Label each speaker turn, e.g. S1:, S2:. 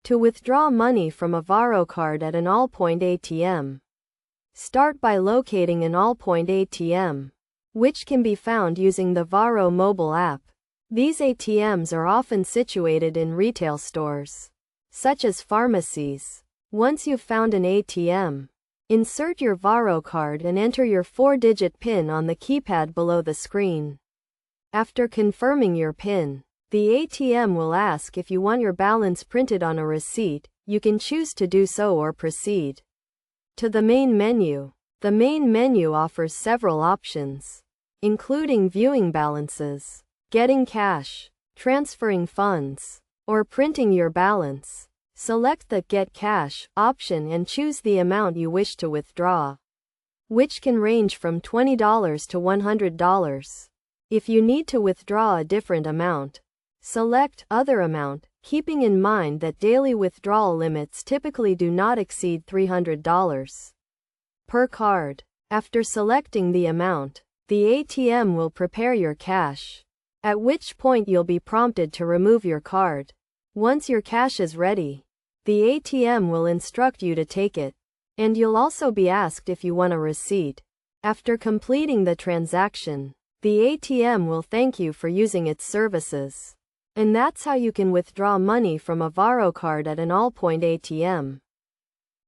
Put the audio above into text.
S1: To withdraw money from a Varo card at an AllPoint ATM. Start by locating an AllPoint ATM, which can be found using the Varo mobile app. These ATMs are often situated in retail stores, such as pharmacies. Once you've found an ATM, insert your Varo card and enter your 4-digit PIN on the keypad below the screen. After confirming your PIN, the ATM will ask if you want your balance printed on a receipt. You can choose to do so or proceed to the main menu. The main menu offers several options, including viewing balances, getting cash, transferring funds, or printing your balance. Select the Get Cash option and choose the amount you wish to withdraw, which can range from $20 to $100. If you need to withdraw a different amount, select Other Amount, keeping in mind that daily withdrawal limits typically do not exceed $300 per card. After selecting the amount, the ATM will prepare your cash, at which point you'll be prompted to remove your card. Once your cash is ready, the ATM will instruct you to take it, and you'll also be asked if you want a receipt. After completing the transaction, the ATM will thank you for using its services. And that's how you can withdraw money from a Varo card at an AllPoint ATM.